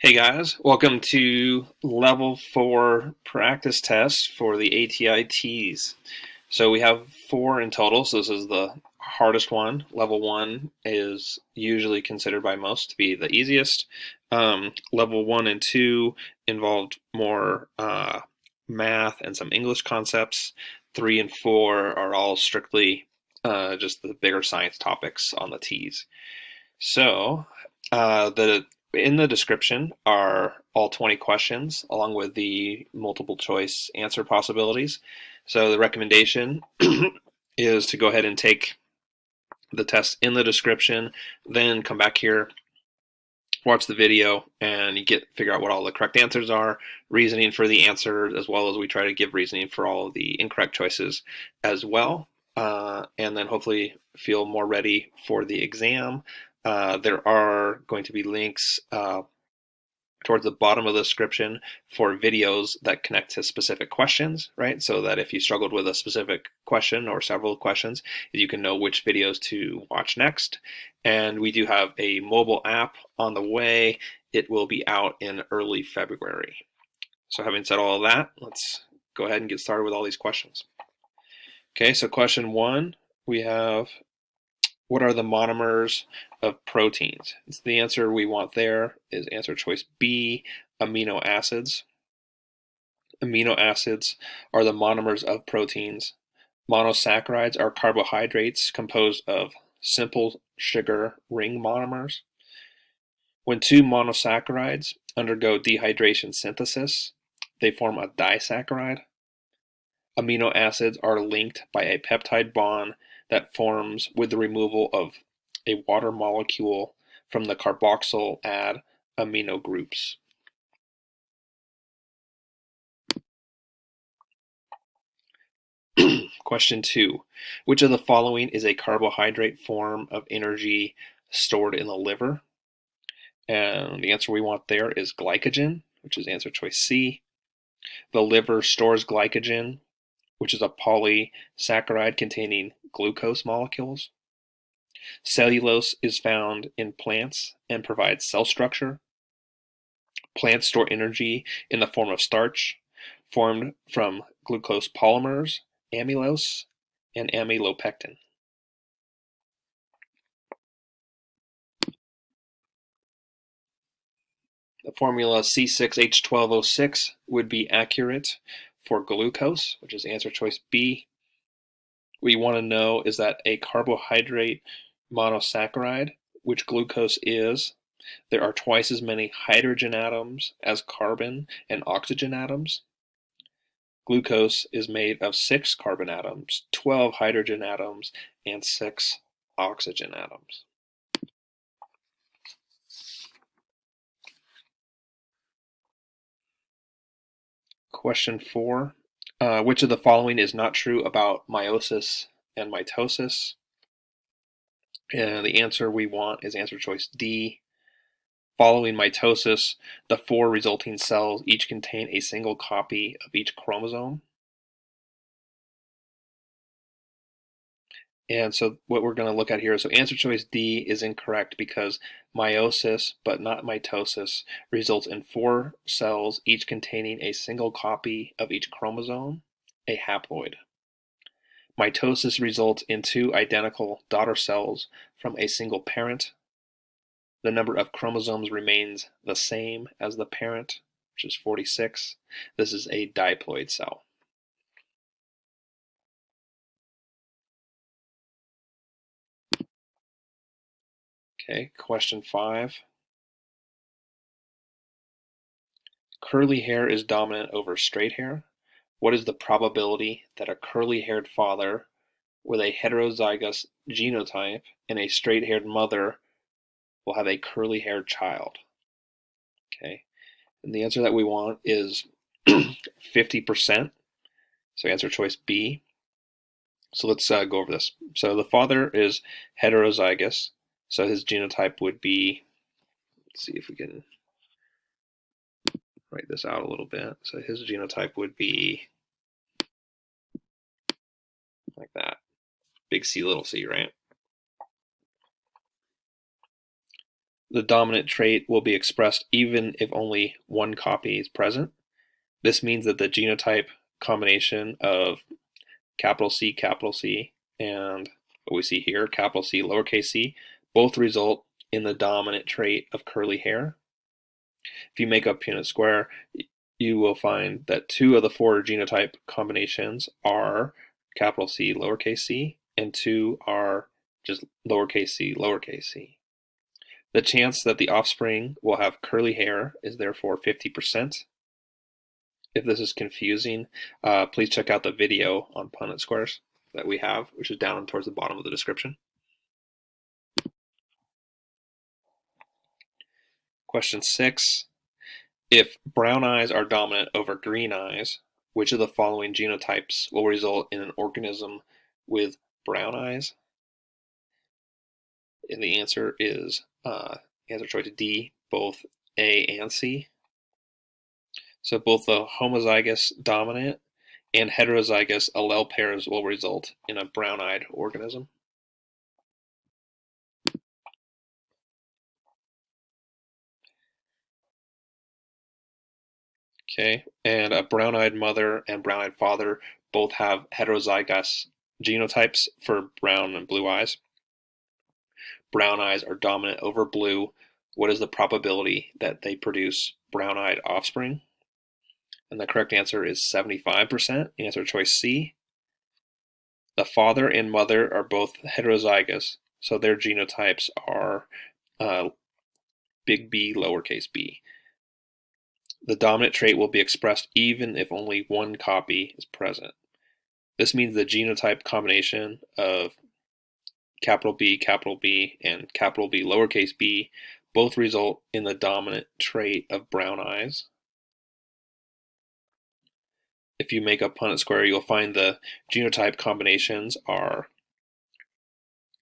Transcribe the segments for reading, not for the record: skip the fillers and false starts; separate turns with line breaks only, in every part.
Hey guys, welcome to level 4 practice test for the ATI TEAS. So we have 4 in total, so this is the hardest one. Level 1 is usually considered by most to be the easiest. Level 1 and 2 involved more math and some English concepts. 3 and 4 are all strictly just the bigger science topics on the TEAS. So in the description are all 20 questions along with the multiple choice answer possibilities. So the recommendation is to go ahead and take the test in the description, then come back here, watch the video, and you figure out what all the correct answers are, reasoning for the answer, as well as we try to give reasoning for all of the incorrect choices as well. And then hopefully feel more ready for the exam. There are going to be links towards the bottom of the description for videos that connect to specific questions, right? So that if you struggled with a specific question or several questions, you can know which videos to watch next. And we do have a mobile app on the way. It will be out in early February. So having said all of that, let's go ahead and get started with all these questions. Okay, so question 1, we have, what are the monomers of proteins? It's the answer we want there is answer choice B, amino acids. Amino acids are the monomers of proteins. Monosaccharides are carbohydrates composed of simple sugar ring monomers. When two monosaccharides undergo dehydration synthesis, they form a disaccharide. Amino acids are linked by a peptide bond that forms with the removal of a water molecule from the carboxyl add amino groups. Question 2. Which of the following is a carbohydrate form of energy stored in the liver? And the answer we want there is glycogen, which is answer choice C. The liver stores glycogen, which is a polysaccharide containing glucose molecules. Cellulose is found in plants and provides cell structure. Plants store energy in the form of starch, formed from glucose polymers, amylose, and amylopectin. The formula C6H12O6 would be accurate for glucose, which is answer choice B. What you want to know is that a carbohydrate monosaccharide, which glucose is, there are twice as many hydrogen atoms as carbon and oxygen atoms. Glucose is made of 6 carbon atoms, 12 hydrogen atoms, and 6 oxygen atoms. Question 4. Which of the following is not true about meiosis and mitosis? And the answer we want is answer choice D. Following mitosis, the 4 resulting cells each contain a single copy of each chromosome. And so what we're going to look at here, so answer choice D is incorrect because meiosis, but not mitosis, results in 4 cells each containing a single copy of each chromosome, a haploid. Mitosis results in 2 identical daughter cells from a single parent. The number of chromosomes remains the same as the parent, which is 46. This is a diploid cell. Okay, question 5. Curly hair is dominant over straight hair. What is the probability that a curly-haired father with a heterozygous genotype and a straight-haired mother will have a curly-haired child? Okay, and the answer that we want is 50%. So answer choice B. So let's go over this. So the father is heterozygous. So his genotype would be, let's see if we can write this out a little bit. So his genotype would be like that. Big C, little c, right? the dominant trait will be expressed even if only one copy is present. This means that the genotype combination of capital C, and what we see here, capital C, lowercase c, both result in the dominant trait of curly hair. If you make a Punnett square, you will find that 2 of the 4 genotype combinations are capital C, lowercase c, and 2 are just lowercase c. The chance that the offspring will have curly hair is therefore 50%. If this is confusing, please check out the video on Punnett squares that we have, which is down towards the bottom of the description. Question 6. If brown eyes are dominant over green eyes, which of the following genotypes will result in an organism with brown eyes? And the answer is answer choice D, both A and C. So both the homozygous dominant and heterozygous allele pairs will result in a brown-eyed organism. Okay, and a brown-eyed mother and brown-eyed father both have heterozygous genotypes for brown and blue eyes. Brown eyes are dominant over blue. What is the probability that they produce brown-eyed offspring? And the correct answer is 75%. Answer choice C. The father and mother are both heterozygous, so their genotypes are big B, lowercase b. The dominant trait will be expressed even if only one copy is present. This means the genotype combination of capital B, and capital B, lowercase b, both result in the dominant trait of brown eyes. If you make a Punnett square, you'll find the genotype combinations are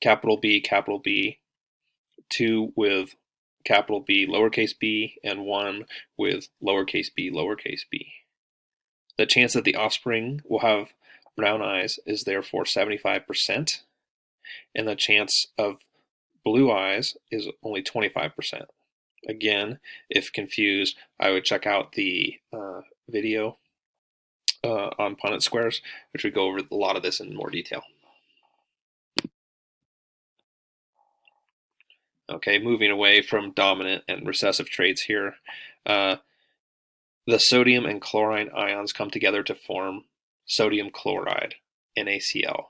capital B, 2 with capital B, lowercase b, and 1 with lowercase b. The chance that the offspring will have brown eyes is therefore 75%, and the chance of blue eyes is only 25%. Again, if confused, I would check out the video on Punnett squares, which would go over a lot of this in more detail. Okay, moving away from dominant and recessive traits here. The sodium and chlorine ions come together to form sodium chloride, NaCl.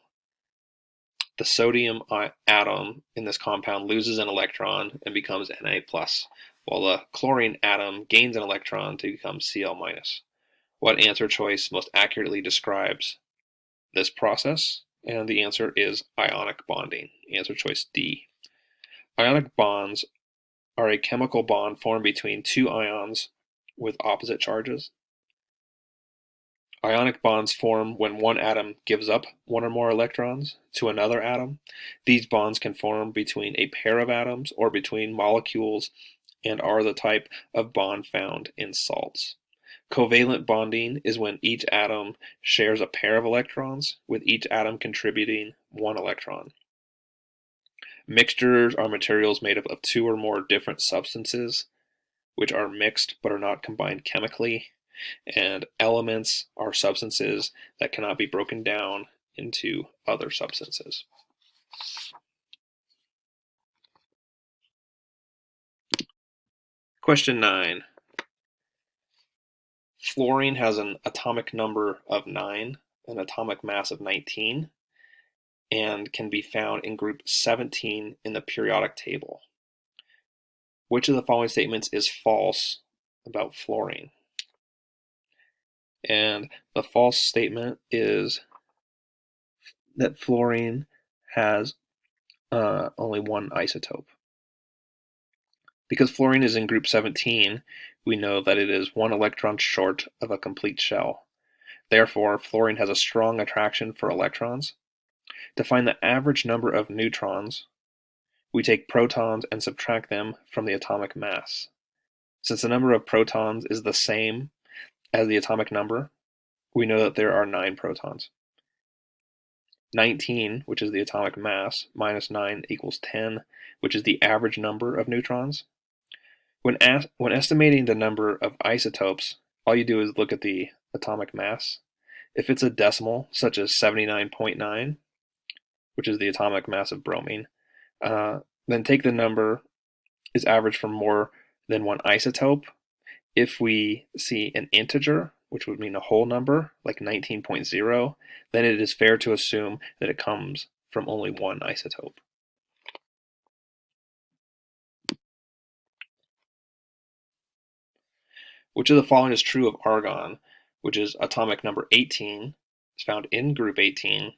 The sodium atom in this compound loses an electron and becomes Na+, while the chlorine atom gains an electron to become Cl-. What answer choice most accurately describes this process? And the answer is ionic bonding. Answer choice D. Ionic bonds are a chemical bond formed between 2 ions with opposite charges. Ionic bonds form when one atom gives up 1 or more electrons to another atom. These bonds can form between a pair of atoms or between molecules and are the type of bond found in salts. Covalent bonding is when each atom shares a pair of electrons, with each atom contributing 1 electron. Mixtures are materials made up of 2 or more different substances, which are mixed but are not combined chemically. And elements are substances that cannot be broken down into other substances. Question 9. Fluorine has an atomic number of 9, an atomic mass of 19, and can be found in group 17 in the periodic table. Which of the following statements is false about fluorine? And the false statement is that fluorine has only 1 isotope. Because fluorine is in group 17, we know that it is 1 electron short of a complete shell. Therefore, fluorine has a strong attraction for electrons. To find the average number of neutrons, we take protons and subtract them from the atomic mass. Since the number of protons is the same as the atomic number, we know that there are 9 protons. 19, which is the atomic mass, minus 9 equals 10, which is the average number of neutrons. When estimating the number of isotopes, all you do is look at the atomic mass. If it's a decimal, such as 79.9, which is the atomic mass of bromine, then take the number is averaged from more than one isotope. If we see an integer, which would mean a whole number, like 19.0, then it is fair to assume that it comes from only one isotope. Which of the following is true of argon, which is atomic number 18, is found in group 18,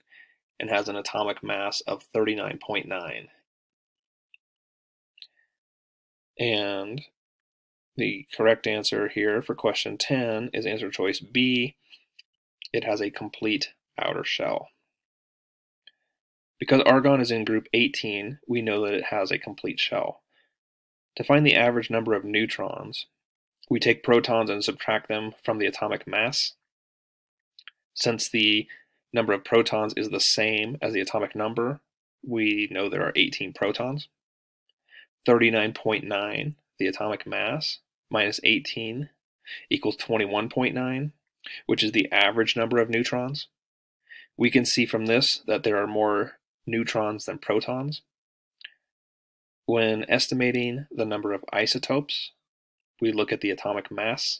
and has an atomic mass of 39.9? And the correct answer here for question 10 is answer choice B. It has a complete outer shell. Because argon is in group 18, we know that it has a complete shell. To find the average number of neutrons, we take protons and subtract them from the atomic mass. Since the number of protons is the same as the atomic number, we know there are 18 protons. 39.9, the atomic mass, minus 18 equals 21.9, which is the average number of neutrons. We can see from this that there are more neutrons than protons. When estimating the number of isotopes, we look at the atomic mass.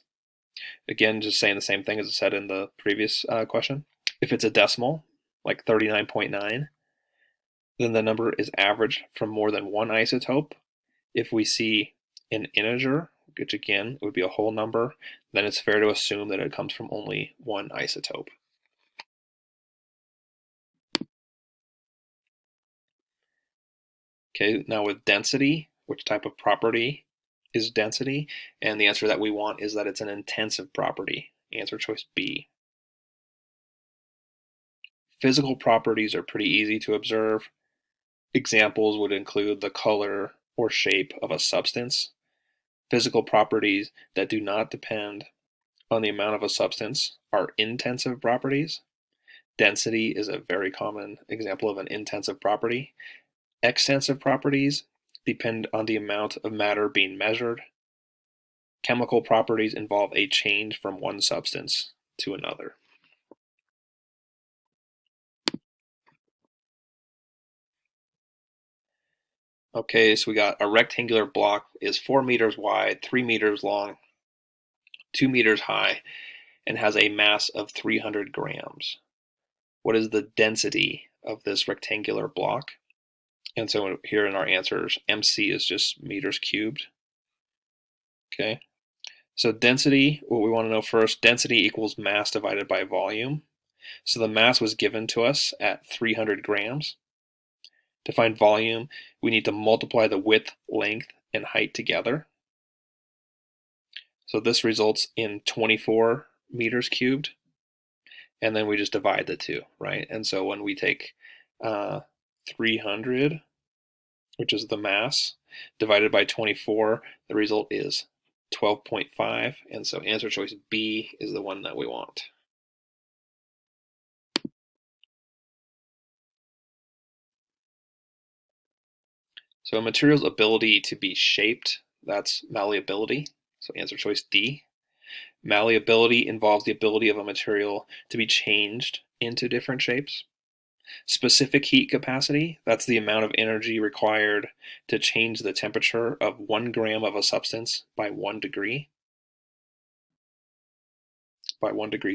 Again, just saying the same thing as I said in the previous question. If it's a decimal, like 39.9, then the number is averaged from more than one isotope. If we see an integer, which again would be a whole number, then it's fair to assume that it comes from only one isotope. Okay, now with density, which type of property is density? And the answer that we want is that it's an intensive property. Answer choice B. Physical properties are pretty easy to observe. Examples would include the color or shape of a substance. Physical properties that do not depend on the amount of a substance are intensive properties. Density is a very common example of an intensive property. Extensive properties depend on the amount of matter being measured. Chemical properties involve a change from one substance to another. Okay, so we got a rectangular block is 4 meters wide, 3 meters long, 2 meters high, and has a mass of 300 grams. What is the density of this rectangular block? And so here in our answers, MC is just meters cubed. Okay, so density, what we want to know first, density equals mass divided by volume. So the mass was given to us at 300 grams. To find volume, we need to multiply the width, length, and height together. So this results in 24 meters cubed. And then we just divide the two, right? And so when we take 300, which is the mass, divided by 24, the result is 12.5. And so answer choice B is the one that we want. So a material's ability to be shaped, that's malleability. So answer choice D. Malleability involves the ability of a material to be changed into different shapes. Specific heat capacity, that's the amount of energy required to change the temperature of 1 gram of a substance by 1 degree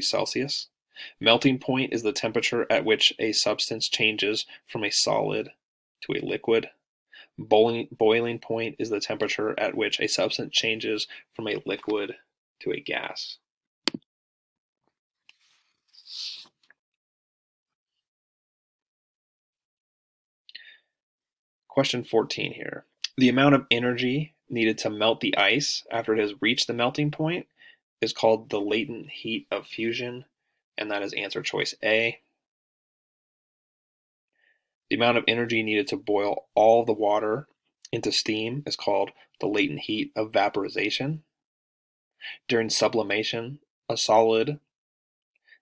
Celsius. Melting point is the temperature at which a substance changes from a solid to a liquid. Boiling point is the temperature at which a substance changes from a liquid to a gas. Question 14 here. The amount of energy needed to melt the ice after it has reached the melting point is called the latent heat of fusion, and that is answer choice A. The amount of energy needed to boil all the water into steam is called the latent heat of vaporization. During sublimation, a solid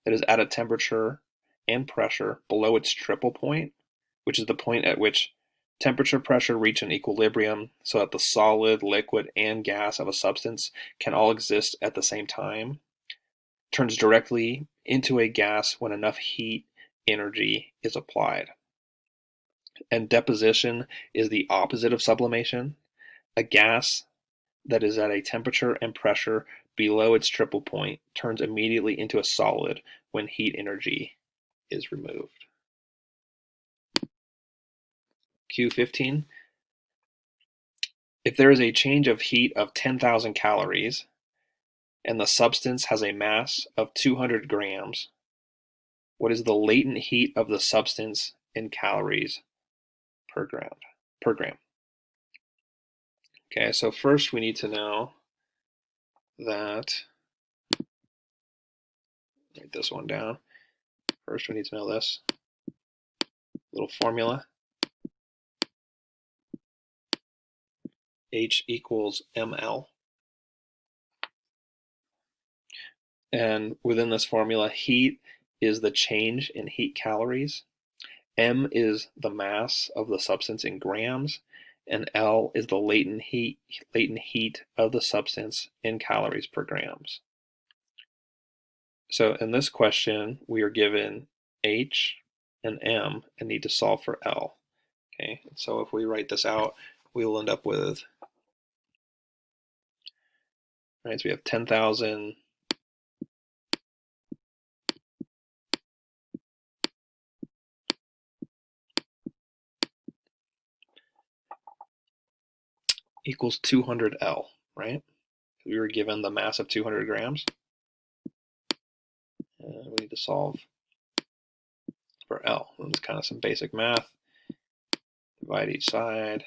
that is at a temperature and pressure below its triple point, which is the point at which temperature, pressure reach an equilibrium so that the solid, liquid, and gas of a substance can all exist at the same time, turns directly into a gas when enough heat energy is applied. And deposition is the opposite of sublimation. A gas that is at a temperature and pressure below its triple point turns immediately into a solid when heat energy is removed. Q15. If there is a change of heat of 10,000 calories and the substance has a mass of 200 grams, what is the latent heat of the substance in calories per gram? Okay, so first we need to know that, write this one down. First we need to know this little formula. H equals ml. And within this formula, heat is the change in heat calories. M is the mass of the substance in grams, and L is the latent heat of the substance in calories per grams. So in this question, we are given H and M and need to solve for L. Okay, so if we write this out, we will end up with, right, so we have 10,000 equals 200 L, right? We were given the mass of 200 grams. And we need to solve for L. It's kind of some basic math. Divide each side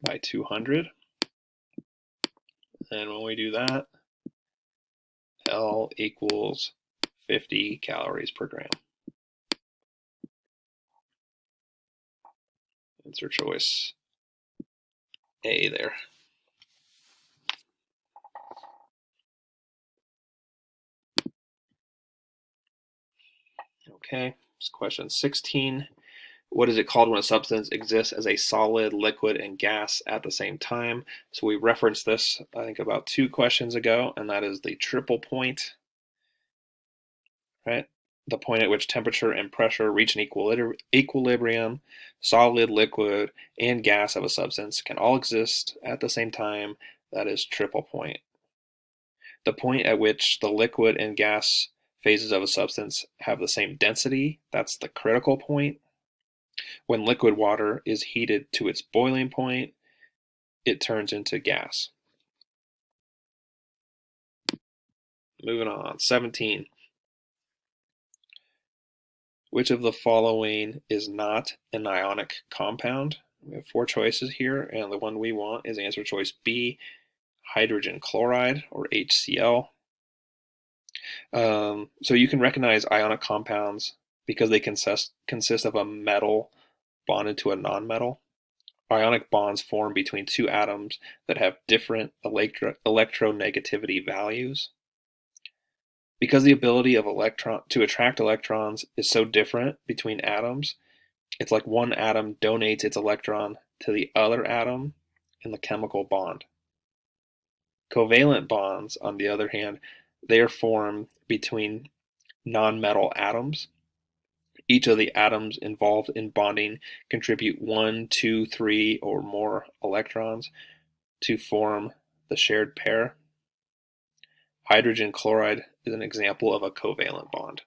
by 200. And when we do that, L equals 50 calories per gram. Answer choice A there. Okay, it's question 16. What is it called when a substance exists as a solid, liquid, and gas at the same time? So we referenced this, I think, about 2 questions ago, and that is the triple point, right? The point at which temperature and pressure reach an equilibrium, solid, liquid, and gas of a substance can all exist at the same time. That is triple point. The point at which the liquid and gas phases of a substance have the same density, that's the critical point. When liquid water is heated to its boiling point, it turns into gas. Moving on, 17. Which of the following is not an ionic compound? We have 4 choices here, and the one we want is answer choice B, hydrogen chloride, or HCl. So you can recognize ionic compounds because they consist of a metal bonded to a nonmetal. Ionic bonds form between 2 atoms that have different electronegativity values. Because the ability of to attract electrons is so different between atoms, it's like one atom donates its electron to the other atom in the chemical bond. Covalent bonds, on the other hand, they are formed between nonmetal atoms. Each of the atoms involved in bonding contribute 1, 2, 3, or more electrons to form the shared pair. Hydrogen chloride is an example of a covalent bond.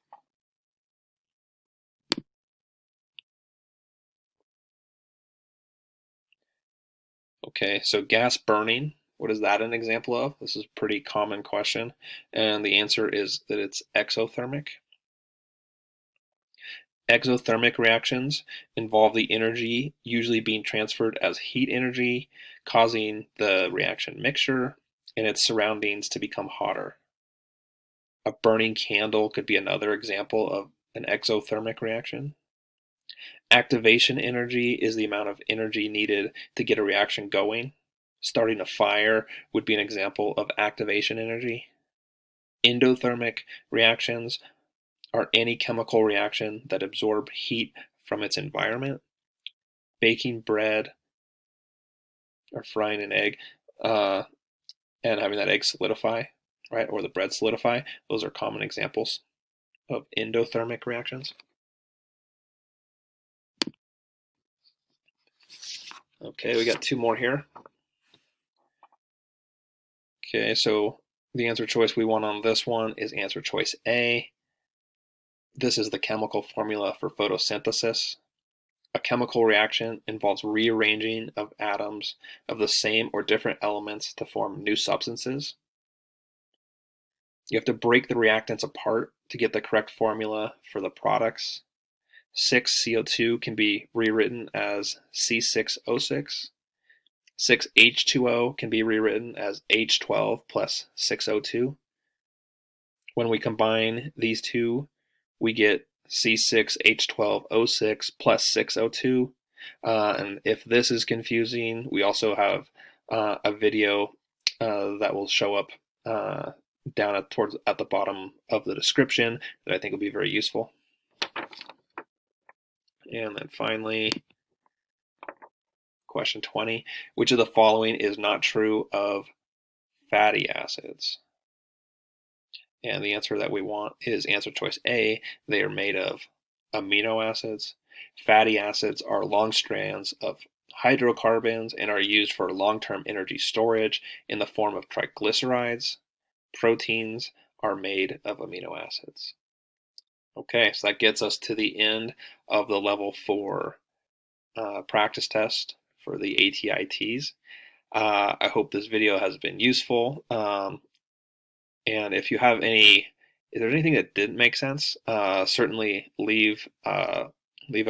Okay, so gas burning, what is that an example of? This is a pretty common question, and the answer is that it's exothermic. Exothermic reactions involve the energy usually being transferred as heat energy, causing the reaction mixture and its surroundings to become hotter. A burning candle could be another example of an exothermic reaction. Activation energy is the amount of energy needed to get a reaction going. Starting a fire would be an example of activation energy. Endothermic reactions are any chemical reaction that absorb heat from its environment. Baking bread or frying an egg and having that egg solidify, right, or the bread solidify. Those are common examples of endothermic reactions. Okay, we got two more here. Okay, so the answer choice we want on this one is answer choice A. This is the chemical formula for photosynthesis. A chemical reaction involves rearranging of atoms of the same or different elements to form new substances. You have to break the reactants apart to get the correct formula for the products. 6CO2 can be rewritten as C6O6. 6H2O can be rewritten as H12 plus 6O2. When we combine these two, we get C6H12O6 plus 6O2. And if this is confusing, we also have a video that will show up down at the bottom of the description that I think will be very useful. And then finally, question 20, which of the following is not true of fatty acids? And the answer that we want is answer choice A. They are made of amino acids. Fatty acids are long strands of hydrocarbons and are used for long-term energy storage in the form of triglycerides. Proteins are made of amino acids. Okay, so that gets us to the end of the level 4 practice test for the ATI TEAS. I hope this video has been useful. And if you have if there's anything that didn't make sense, certainly leave a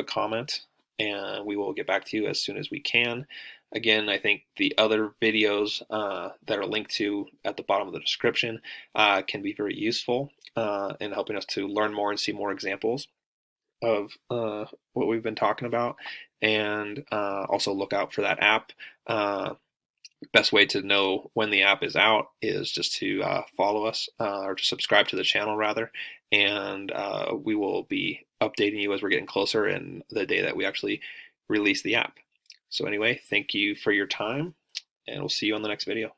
comment and we will get back to you as soon as we can. Again, I think the other videos that are linked to at the bottom of the description can be very useful in helping us to learn more and see more examples of what we've been talking about, and also look out for that app. Best way to know when the app is out is just to follow us or to subscribe to the channel rather, and we will be updating you as we're getting closer in the day that we actually release the app. So anyway, thank you for your time, and we'll see you on the next video.